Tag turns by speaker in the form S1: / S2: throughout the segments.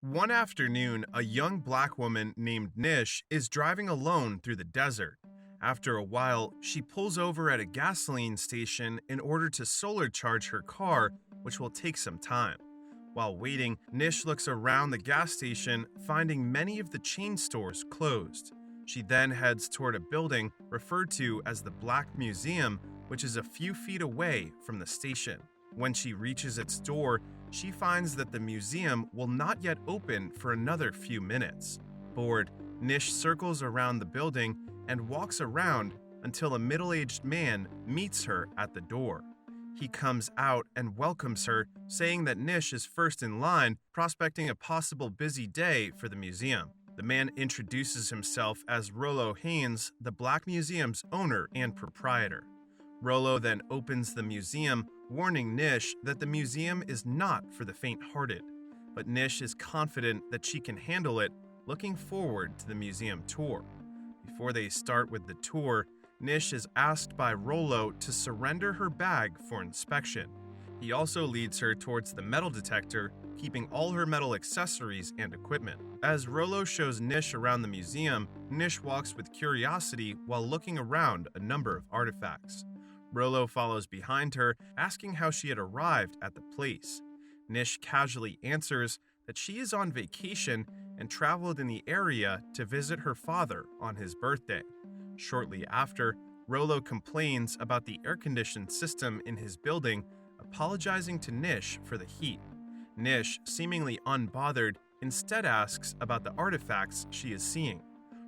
S1: One afternoon, a young black woman named Nish is driving alone through the desert. After a while, she pulls over at a gasoline station in order to solar charge her car, which will take some time. While waiting, Nish looks around the gas station, finding many of the chain stores closed. She then heads toward a building referred to as the Black Museum, which is a few feet away from the station. When she reaches its door, she finds that the museum will not yet open for another few minutes. Bored, Nish circles around the building and walks around until a middle-aged man meets her at the door. He comes out and welcomes her, saying that Nish is first in line, prospecting a possible busy day for the museum. The man introduces himself as Rollo Haynes, the Black Museum's owner and proprietor. Rollo then opens the museum, warning Nish that the museum is not for the faint-hearted. But Nish is confident that she can handle it, looking forward to the museum tour. Before they start with the tour, Nish is asked by Rollo to surrender her bag for inspection. He also leads her towards the metal detector, keeping all her metal accessories and equipment. As Rollo shows Nish around the museum, Nish walks with curiosity while looking around a number of artifacts. Rollo follows behind her, asking how she had arrived at the place. Nish casually answers that she is on vacation and traveled in the area to visit her father on his birthday. Shortly after, Rollo complains about the air-conditioned system in his building, apologizing to Nish for the heat. Nish, seemingly unbothered, instead asks about the artifacts she is seeing.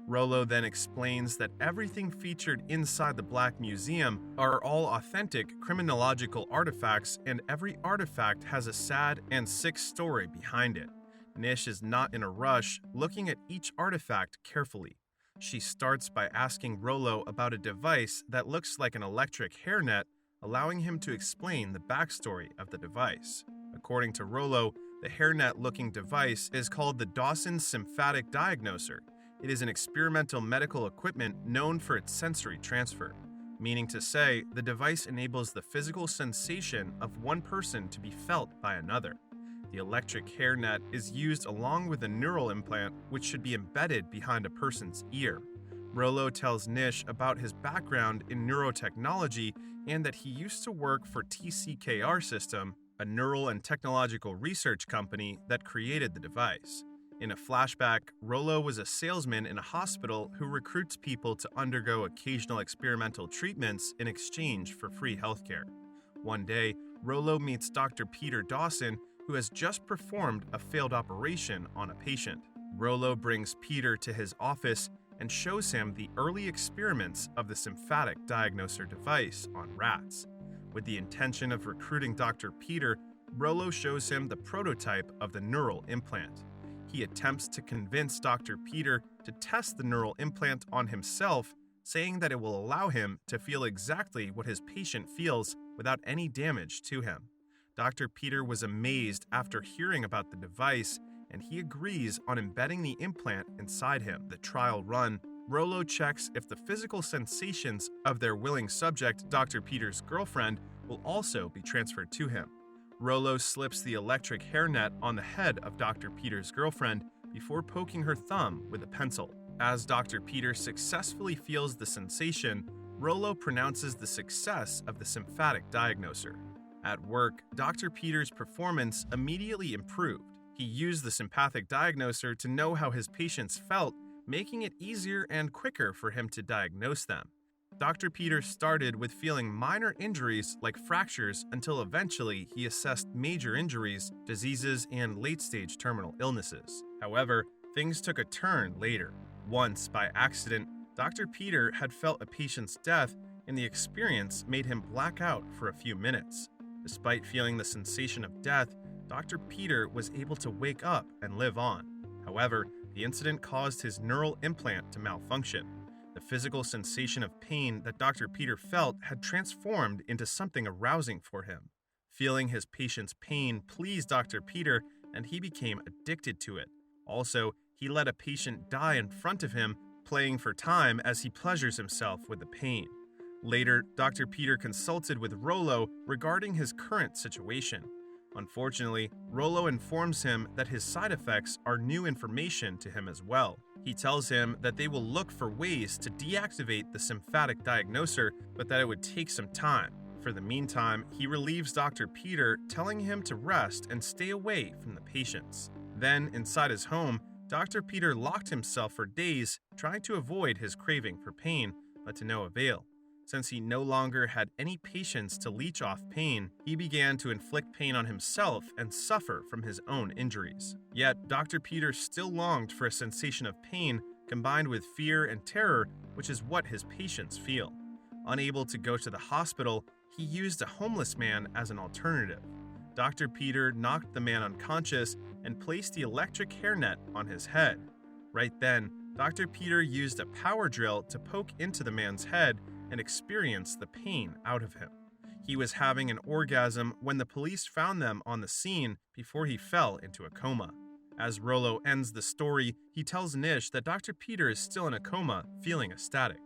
S1: Rollo then explains that everything featured inside the Black Museum are all authentic criminological artifacts, and every artifact has a sad and sick story behind it. Nish is not in a rush, looking at each artifact carefully. She starts by asking Rollo about a device that looks like an electric hairnet, allowing him to explain the backstory of the device. According to Rollo, the hairnet-looking device is called the Dawson symphonic diagnoser. It is an experimental medical equipment known for its sensory transfer, meaning to say the device enables the physical sensation of one person to be felt by another. The electric hairnet is used along with a neural implant, which should be embedded behind a person's ear. Rollo tells Nish about his background in neurotechnology and that he used to work for TCKR System, a neural and technological research company that created the device. In a flashback, Rollo was a salesman in a hospital who recruits people to undergo occasional experimental treatments in exchange for free healthcare. One day, Rollo meets Dr. Peter Dawson, who has just performed a failed operation on a patient. Rollo brings Peter to his office and shows him the early experiments of the symphonic diagnoser device on rats. With the intention of recruiting Dr. Peter, Rollo shows him the prototype of the neural implant. He attempts to convince Dr. Peter to test the neural implant on himself, saying that it will allow him to feel exactly what his patient feels without any damage to him. Dr. Peter was amazed after hearing about the device, and he agrees on embedding the implant inside him. The trial run, Rollo checks if the physical sensations of their willing subject, Dr. Peter's girlfriend, will also be transferred to him. Rollo slips the electric hairnet on the head of Dr. Peter's girlfriend before poking her thumb with a pencil. As Dr. Peter successfully feels the sensation, Rollo pronounces the success of the symphonic diagnoser. At work, Dr. Peter's performance immediately improved. He used the sympathetic diagnoser to know how his patients felt, making it easier and quicker for him to diagnose them. Dr. Peter started with feeling minor injuries like fractures until eventually he assessed major injuries, diseases, and late-stage terminal illnesses. However, things took a turn later. Once, by accident, Dr. Peter had felt a patient's death, and the experience made him black out for a few minutes. Despite feeling the sensation of death, Dr. Peter was able to wake up and live on. However, the incident caused his neural implant to malfunction. The physical sensation of pain that Dr. Peter felt had transformed into something arousing for him. Feeling his patient's pain pleased Dr. Peter, and he became addicted to it. Also, he let a patient die in front of him, playing for time as he pleasures himself with the pain. Later, Dr. Peter consulted with Rollo regarding his current situation. Unfortunately, Rollo informs him that his side effects are new information to him as well. He tells him that they will look for ways to deactivate the symphonic diagnoser, but that it would take some time. For the meantime, he relieves Dr. Peter, telling him to rest and stay away from the patients. Then, inside his home, Dr. Peter locked himself for days, trying to avoid his craving for pain, but to no avail. Since he no longer had any patience to leech off pain, he began to inflict pain on himself and suffer from his own injuries. Yet, Dr. Peter still longed for a sensation of pain combined with fear and terror, which is what his patients feel. Unable to go to the hospital, he used a homeless man as an alternative. Dr. Peter knocked the man unconscious and placed the electric hairnet on his head. Right then, Dr. Peter used a power drill to poke into the man's head and experienced the pain out of him. He was having an orgasm when the police found them on the scene before he fell into a coma. As Rollo ends the story, he tells Nish that Dr. Peter is still in a coma, feeling ecstatic.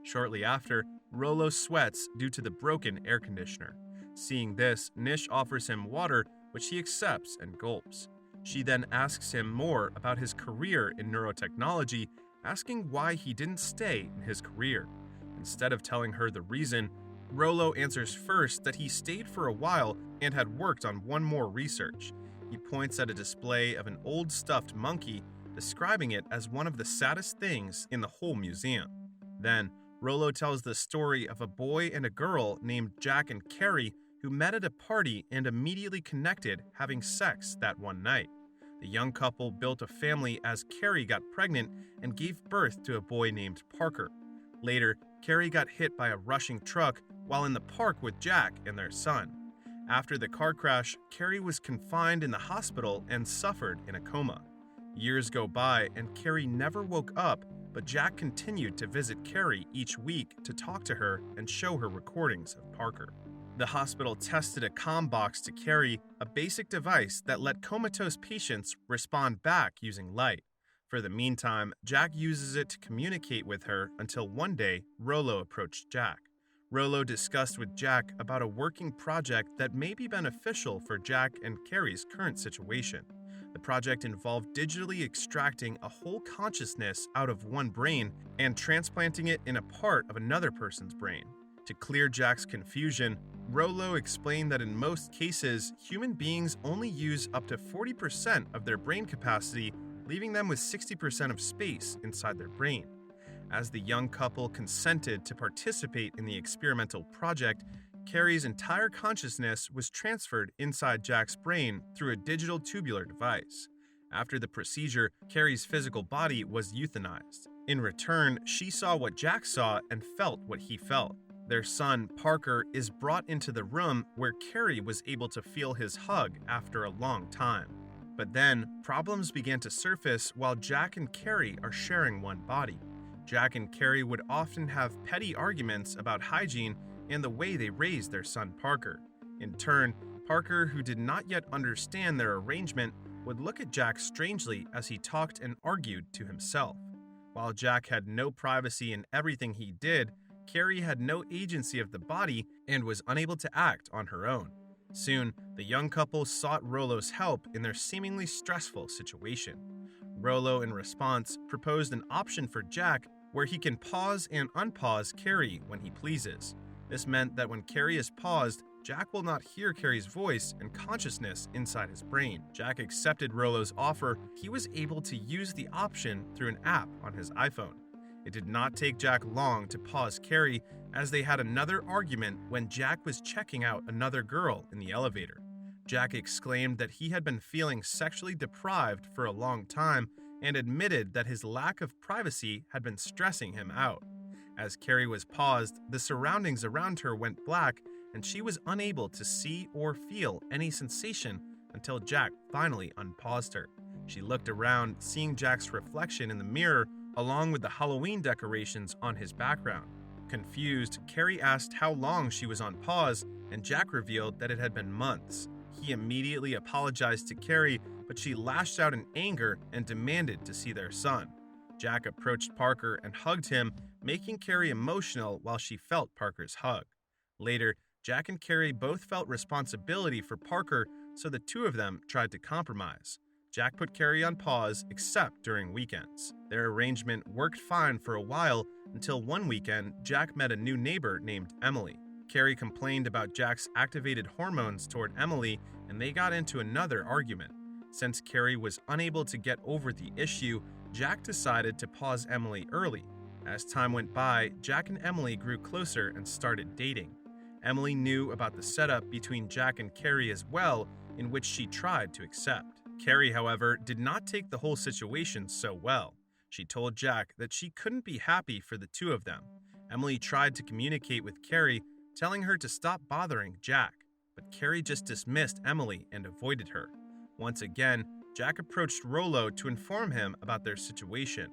S1: Shortly after, Rollo sweats due to the broken air conditioner. Seeing this, Nish offers him water, which he accepts and gulps. She then asks him more about his career in neurotechnology, asking why he didn't stay in his career. Instead of telling her the reason, Rollo answers first that he stayed for a while and had worked on one more research. He points at a display of an old stuffed monkey, describing it as one of the saddest things in the whole museum. Then, Rollo tells the story of a boy and a girl named Jack and Carrie who met at a party and immediately connected, having sex that one night. The young couple built a family as Carrie got pregnant and gave birth to a boy named Parker. Later, Carrie got hit by a rushing truck while in the park with Jack and their son. After the car crash, Carrie was confined in the hospital and suffered in a coma. Years go by and Carrie never woke up, but Jack continued to visit Carrie each week to talk to her and show her recordings of Parker. The hospital tested a comm box to Carrie, a basic device that let comatose patients respond back using light. For the meantime, Jack uses it to communicate with her until one day, Rollo approached Jack. Rollo discussed with Jack about a working project that may be beneficial for Jack and Carrie's current situation. The project involved digitally extracting a whole consciousness out of one brain and transplanting it in a part of another person's brain. To clear Jack's confusion, Rollo explained that in most cases, human beings only use up to 40% of their brain capacity, leaving them with 60% of space inside their brain. As the young couple consented to participate in the experimental project, Carrie's entire consciousness was transferred inside Jack's brain through a digital tubular device. After the procedure, Carrie's physical body was euthanized. In return, she saw what Jack saw and felt what he felt. Their son, Parker, is brought into the room where Carrie was able to feel his hug after a long time. But then, problems began to surface while Jack and Carrie are sharing one body. Jack and Carrie would often have petty arguments about hygiene and the way they raised their son Parker. In turn, Parker, who did not yet understand their arrangement, would look at Jack strangely as he talked and argued to himself. While Jack had no privacy in everything he did, Carrie had no agency of the body and was unable to act on her own. Soon, the young couple sought Rollo's help in their seemingly stressful situation. Rollo, in response, proposed an option for Jack where he can pause and unpause Carrie when he pleases. This meant that when Carrie is paused, Jack will not hear Carrie's voice and consciousness inside his brain. Jack accepted Rollo's offer. He was able to use the option through an app on his iPhone. It did not take Jack long to pause Carrie, as they had another argument when Jack was checking out another girl in the elevator. Jack exclaimed that he had been feeling sexually deprived for a long time and admitted that his lack of privacy had been stressing him out. As Carrie was paused, the surroundings around her went black and she was unable to see or feel any sensation until Jack finally unpaused her. She looked around, seeing Jack's reflection in the mirror along with the Halloween decorations on his background. Confused, Carrie asked how long she was on pause, and Jack revealed that it had been months. He immediately apologized to Carrie, but she lashed out in anger and demanded to see their son. Jack approached Parker and hugged him, making Carrie emotional while she felt Parker's hug. Later, Jack and Carrie both felt responsibility for Parker, so the two of them tried to compromise. Jack put Carrie on pause except during weekends. Their arrangement worked fine for a while until one weekend Jack met a new neighbor named Emily. Carrie complained about Jack's activated hormones toward Emily, and they got into another argument. Since Carrie was unable to get over the issue, Jack decided to pause Emily early. As time went by, Jack and Emily grew closer and started dating. Emily knew about the setup between Jack and Carrie as well, in which she tried to accept. Carrie, however, did not take the whole situation so well. She told Jack that she couldn't be happy for the two of them. Emily tried to communicate with Carrie, telling her to stop bothering Jack, but Carrie just dismissed Emily and avoided her. Once again, Jack approached Rollo to inform him about their situation.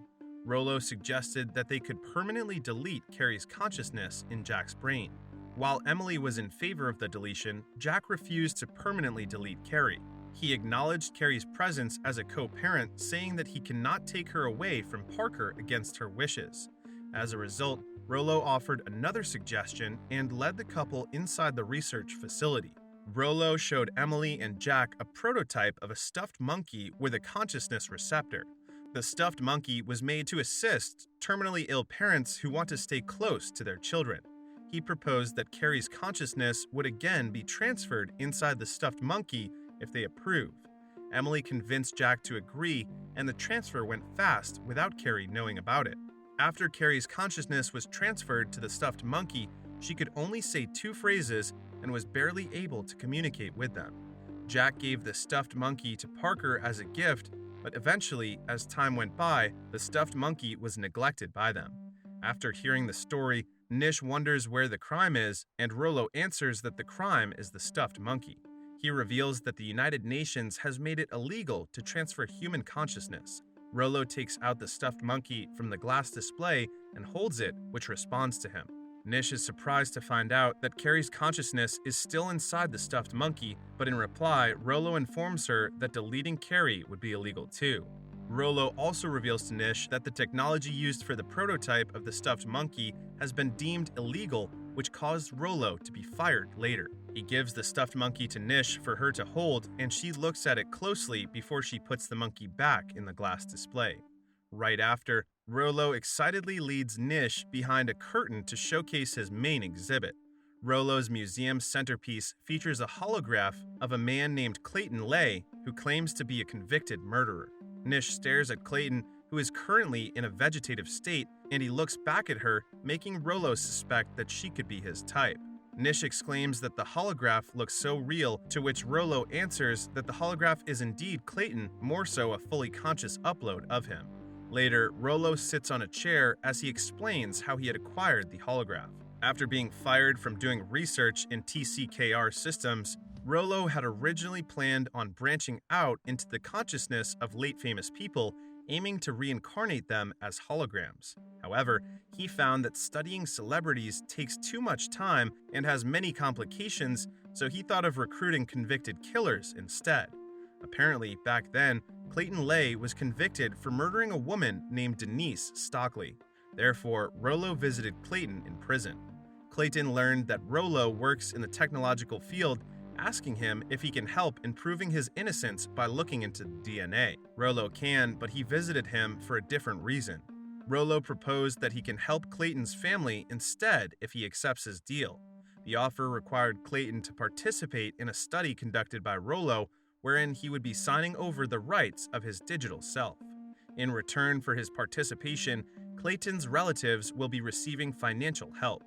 S1: Rollo suggested that they could permanently delete Carrie's consciousness in Jack's brain. While Emily was in favor of the deletion, Jack refused to permanently delete Carrie. He acknowledged Carrie's presence as a co-parent, saying that he cannot take her away from Parker against her wishes. As a result, Rollo offered another suggestion and led the couple inside the research facility. Rollo showed Emily and Jack a prototype of a stuffed monkey with a consciousness receptor. The stuffed monkey was made to assist terminally ill parents who want to stay close to their children. He proposed that Carrie's consciousness would again be transferred inside the stuffed monkey if they approve. Emily convinced Jack to agree, and the transfer went fast without Carrie knowing about it. After Carrie's consciousness was transferred to the stuffed monkey, she could only say 2 phrases and was barely able to communicate with them. Jack gave the stuffed monkey to Parker as a gift, but eventually, as time went by, the stuffed monkey was neglected by them. After hearing the story, Nish wonders where the crime is, and Rollo answers that the crime is the stuffed monkey. He reveals that the United Nations has made it illegal to transfer human consciousness. Rollo takes out the stuffed monkey from the glass display and holds it, which responds to him. Nish is surprised to find out that Carrie's consciousness is still inside the stuffed monkey, but in reply, Rollo informs her that deleting Carrie would be illegal too. Rollo also reveals to Nish that the technology used for the prototype of the stuffed monkey has been deemed illegal, which caused Rollo to be fired later. He gives the stuffed monkey to Nish for her to hold, and she looks at it closely before she puts the monkey back in the glass display. Right after, Rollo excitedly leads Nish behind a curtain to showcase his main exhibit. Rollo's museum centerpiece features a holograph of a man named Clayton Lay, who claims to be a convicted murderer. Nish stares at Clayton, who is currently in a vegetative state, and he looks back at her, making Rollo suspect that she could be his type. Nish exclaims that the holograph looks so real, to which Rollo answers that the holograph is indeed Clayton, more so a fully conscious upload of him. Later, Rollo sits on a chair as he explains how he had acquired the holograph. After being fired from doing research in TCKR systems, Rollo had originally planned on branching out into the consciousness of late famous people, aiming to reincarnate them as holograms. However, he found that studying celebrities takes too much time and has many complications, so he thought of recruiting convicted killers instead. Apparently, back then, Clayton Lay was convicted for murdering a woman named Denise Stockley. Therefore, Rollo visited Clayton in prison. Clayton learned that Rollo works in the technological field, asking him if he can help in proving his innocence by looking into DNA. Rollo can, but he visited him for a different reason. Rollo proposed that he can help Clayton's family instead if he accepts his deal. The offer required Clayton to participate in a study conducted by Rollo, wherein he would be signing over the rights of his digital self. In return for his participation, Clayton's relatives will be receiving financial help.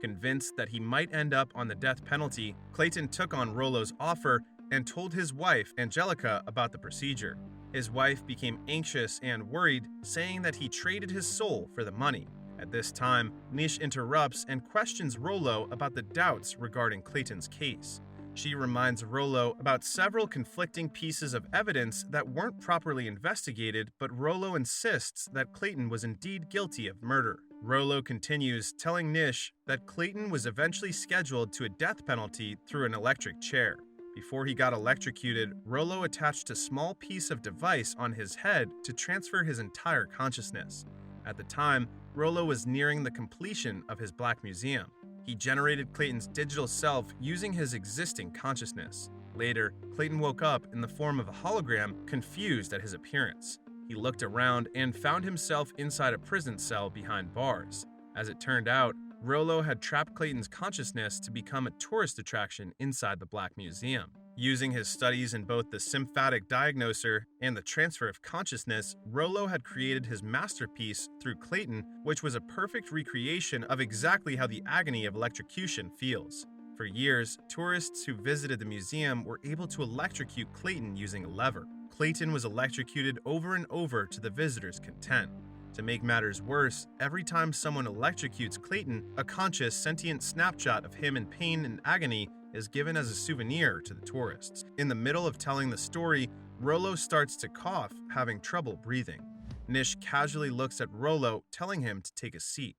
S1: Convinced that he might end up on the death penalty, Clayton took on Rollo's offer and told his wife, Angelica, about the procedure. His wife became anxious and worried, saying that he traded his soul for the money. At this time, Nish interrupts and questions Rollo about the doubts regarding Clayton's case. She reminds Rollo about several conflicting pieces of evidence that weren't properly investigated, but Rollo insists that Clayton was indeed guilty of murder. Rollo continues, telling Nish that Clayton was eventually scheduled to a death penalty through an electric chair. Before he got electrocuted, Rollo attached a small piece of device on his head to transfer his entire consciousness. At the time, Rollo was nearing the completion of his Black Museum. He generated Clayton's digital self using his existing consciousness. Later, Clayton woke up in the form of a hologram, confused at his appearance. He looked around and found himself inside a prison cell behind bars. As it turned out, Rollo had trapped Clayton's consciousness to become a tourist attraction inside the Black Museum. Using his studies in both the symphonic diagnoser and the transfer of consciousness, Rollo had created his masterpiece through Clayton, which was a perfect recreation of exactly how the agony of electrocution feels. For years, tourists who visited the museum were able to electrocute Clayton using a lever. Clayton was electrocuted over and over to the visitors' content. To make matters worse, every time someone electrocutes Clayton, a conscious, sentient snapshot of him in pain and agony is given as a souvenir to the tourists. In the middle of telling the story, Rollo starts to cough, having trouble breathing. Nish casually looks at Rollo, telling him to take a seat.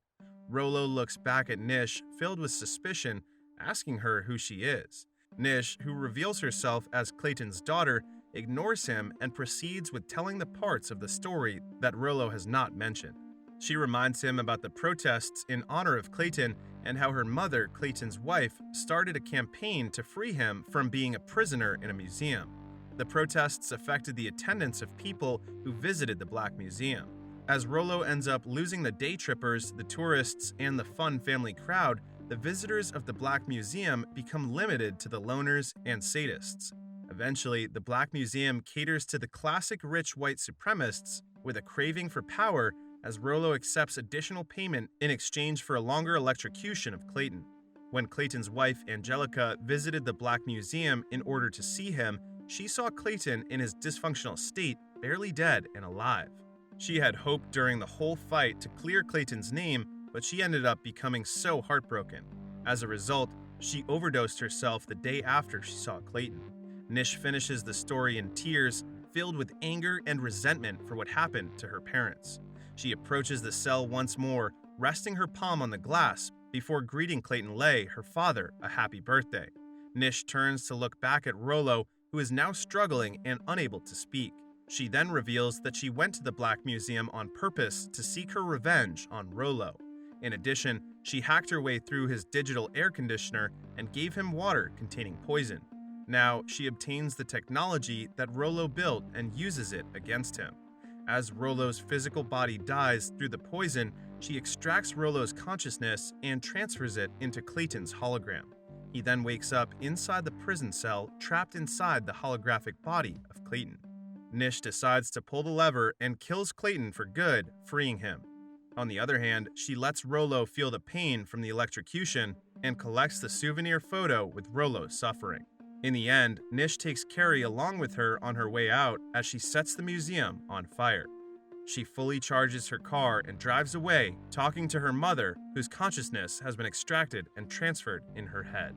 S1: Rollo looks back at Nish, filled with suspicion, asking her who she is. Nish, who reveals herself as Clayton's daughter, ignores him and proceeds with telling the parts of the story that Rollo has not mentioned. She reminds him about the protests in honor of Clayton and how her mother, Clayton's wife, started a campaign to free him from being a prisoner in a museum. The protests affected the attendance of people who visited the Black Museum. As Rollo ends up losing the day trippers, the tourists, and the fun family crowd, the visitors of the Black Museum become limited to the loners and sadists. Eventually, the Black Museum caters to the classic rich white supremacists with a craving for power, as Rollo accepts additional payment in exchange for a longer electrocution of Clayton. When Clayton's wife, Angelica, visited the Black Museum in order to see him, she saw Clayton in his dysfunctional state, barely dead and alive. She had hoped during the whole fight to clear Clayton's name, but she ended up becoming so heartbroken. As a result, she overdosed herself the day after she saw Clayton. Nish finishes the story in tears, filled with anger and resentment for what happened to her parents. She approaches the cell once more, resting her palm on the glass before greeting Clayton Lay, her father, a happy birthday. Nish turns to look back at Rollo, who is now struggling and unable to speak. She then reveals that she went to the Black Museum on purpose to seek her revenge on Rollo. In addition, she hacked her way through his digital air conditioner and gave him water containing poison. Now, she obtains the technology that Rollo built and uses it against him. As Rollo's physical body dies through the poison, she extracts Rollo's consciousness and transfers it into Clayton's hologram. He then wakes up inside the prison cell, trapped inside the holographic body of Clayton. Nish decides to pull the lever and kills Clayton for good, freeing him. On the other hand, she lets Rollo feel the pain from the electrocution and collects the souvenir photo with Rollo suffering. In the end, Nish takes Carrie along with her on her way out as she sets the museum on fire. She fully charges her car and drives away, talking to her mother, whose consciousness has been extracted and transferred in her head.